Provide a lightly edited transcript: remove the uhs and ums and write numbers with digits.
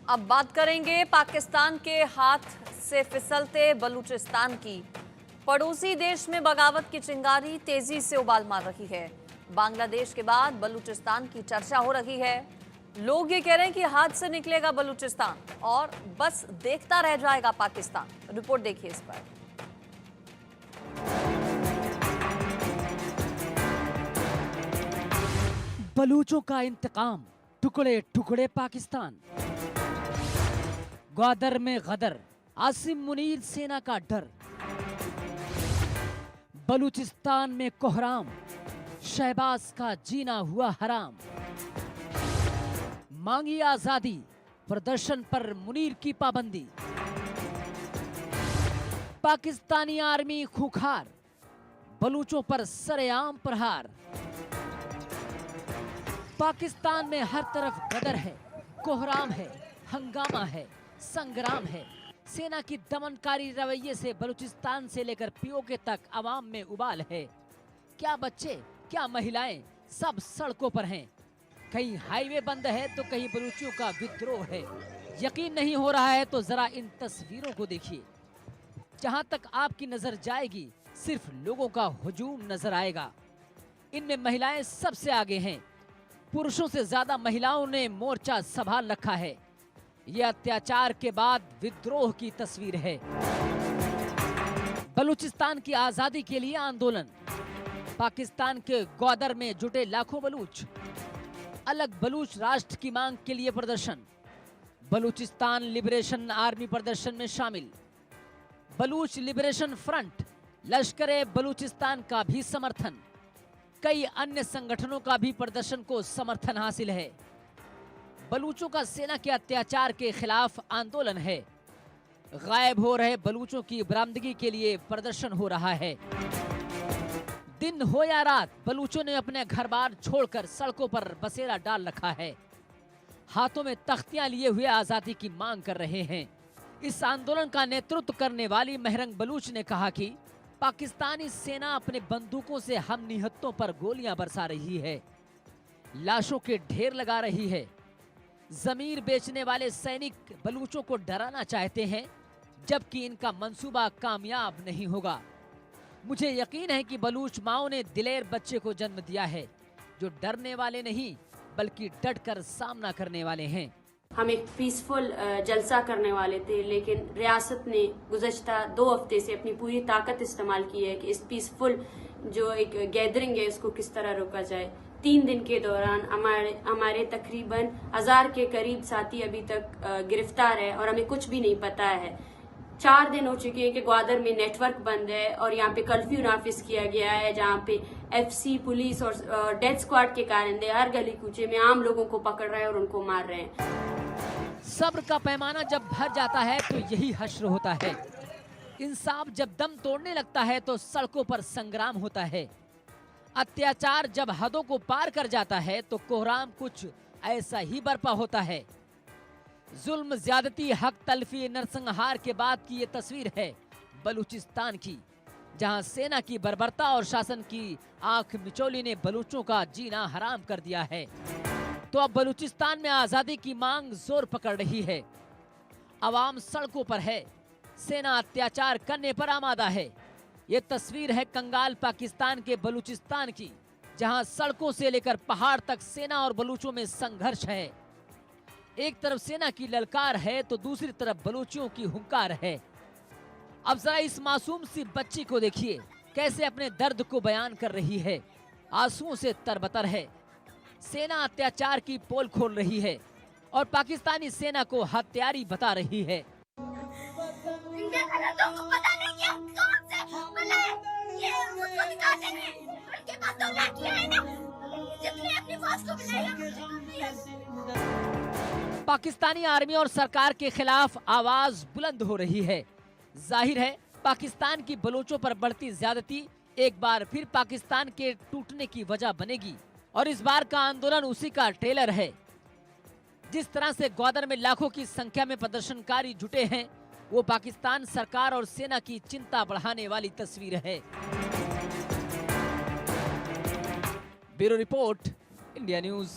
अब बात करेंगे पाकिस्तान के हाथ से फिसलते बलूचिस्तान की। पड़ोसी देश में बगावत की चिंगारी तेजी से उबाल मार रही है। बांग्लादेश के बाद बलूचिस्तान की चर्चा हो रही है। लोग ये कह रहे हैं कि हाथ से निकलेगा बलूचिस्तान और बस देखता रह जाएगा पाकिस्तान। रिपोर्ट देखिए इस पर। बलूचों का इंतकाम, टुकड़े टुकड़े पाकिस्तान। ग्वादर में गदर, आसिम मुनीर सेना का डर। बलूचिस्तान में कोहराम, शहबाज का जीना हुआ हराम। मांगी आजादी, प्रदर्शन पर मुनीर की पाबंदी। पाकिस्तानी आर्मी खूंखार, बलूचों पर सरेआम प्रहार। पाकिस्तान में हर तरफ गदर है, कोहराम है, हंगामा है, संग्राम है। सेना की दमनकारी रवैये से बलूचिस्तान से लेकर पीओके तक आवाम में उबाल है। क्या बच्चे, क्या महिलाएं, सब सड़कों पर हैं। कहीं हाईवे बंद है तो कहीं बलूचियों का विद्रोह है। यकीन नहीं हो रहा है तो जरा इन तस्वीरों को देखिए। जहां तक आपकी नजर जाएगी सिर्फ लोगों का हुजूम नजर आएगा। इनमें महिलाएं सबसे आगे हैं। पुरुषों से ज्यादा महिलाओं ने मोर्चा संभाल रखा है। यह अत्याचार के बाद विद्रोह की तस्वीर है। बलूचिस्तान की आजादी के लिए आंदोलन। पाकिस्तान के ग्वादर में जुटे लाखों बलूच। अलग बलूच राष्ट्र की मांग के लिए प्रदर्शन। बलूचिस्तान लिबरेशन आर्मी प्रदर्शन में शामिल। बलूच लिबरेशन फ्रंट, लश्कर बलूचिस्तान का भी समर्थन। कई अन्य संगठनों का भी प्रदर्शन को समर्थन हासिल है। बलूचों का सेना के अत्याचार के खिलाफ आंदोलन है। गायब हो रहे बलूचों की बरामदगी के लिए प्रदर्शन हो रहा है। दिन हो या रात, बलूचों ने अपने घर बार छोड़कर सड़कों पर बसेरा डाल रखा है। हाथों में तख्तियां लिए हुए आजादी की मांग कर रहे हैं। इस आंदोलन का नेतृत्व करने वाली महरंग बलूच ने कहा कि पाकिस्तानी सेना अपने बंदूकों से हम निहत्तों पर गोलियां बरसा रही है, लाशों के ढेर लगा रही है। जमीर बेचने वाले सैनिक बलूचों को डराना चाहते हैं, जबकि इनका मंसूबा कामयाब नहीं होगा। मुझे यकीन है कि बलूच माओं ने दिलेर बच्चे को जन्म दिया है, जो डरने वाले नहीं बल्कि डटकर सामना करने वाले हैं। हम एक पीसफुल जलसा करने वाले थे, लेकिन रियासत ने गुज़श्ता 2 हफ्ते से अपनी पूरी ताकत इस्तेमाल की है कि इस पीसफुल जो एक गैदरिंग है इसको किस तरह रोका जाए। 3 दिन के दौरान हमारे तकरीबन 1000 के करीब साथी अभी तक गिरफ्तार है और हमें कुछ भी नहीं पता है। 4 दिन हो चुके हैं कि ग्वादर में नेटवर्क बंद है और यहाँ पे कर्फ्यू नाफिज किया गया है, जहाँ पे FC पुलिस और डेथ स्क्वाड के कारिंदे हर गली कूचे में आम लोगों को पकड़ रहे हैं और उनको मार रहे हैं। सब्र का पैमाना जब भर जाता है तो यही हश्र होता है। इंसाफ जब दम तोड़ने लगता है तो सड़कों पर संग्राम होता है। अत्याचार जब हदों को पार कर जाता है तो कोहराम कुछ ऐसा ही बर्पा होता है। जुल्म, ज्यादती, हक तलफी, नरसंहार के बाद की ये तस्वीर है बलूचिस्तान की, जहां सेना की बर्बरता और शासन की आंख मिचौली ने बलूचों का जीना हराम कर दिया है। तो अब बलूचिस्तान में आजादी की मांग जोर पकड़ रही है। आवाम सड़कों पर है, सेना अत्याचार करने पर आमादा है। ये तस्वीर है कंगाल पाकिस्तान के बलूचिस्तान की, जहां सड़कों से लेकर पहाड़ तक सेना और बलूचों में संघर्ष है। एक तरफ सेना की ललकार है तो दूसरी तरफ बलूचियों की हुंकार है। अब जरा इस मासूम सी बच्ची को देखिए, कैसे अपने दर्द को बयान कर रही है। आंसुओं से तरबतर है। सेना अत्याचार की पोल खोल रही है और पाकिस्तानी सेना को हत्यारी बता रही है। पाकिस्तानी आर्मी और सरकार के खिलाफ आवाज बुलंद हो रही है। जाहिर है पाकिस्तान की बलूचों पर बढ़ती ज्यादती एक बार फिर पाकिस्तान के टूटने की वजह बनेगी और इस बार का आंदोलन उसी का ट्रेलर है। जिस तरह से ग्वादर में लाखों की संख्या में प्रदर्शनकारी जुटे हैं, वो पाकिस्तान सरकार और सेना की चिंता बढ़ाने वाली तस्वीर है। Bureau report, India news.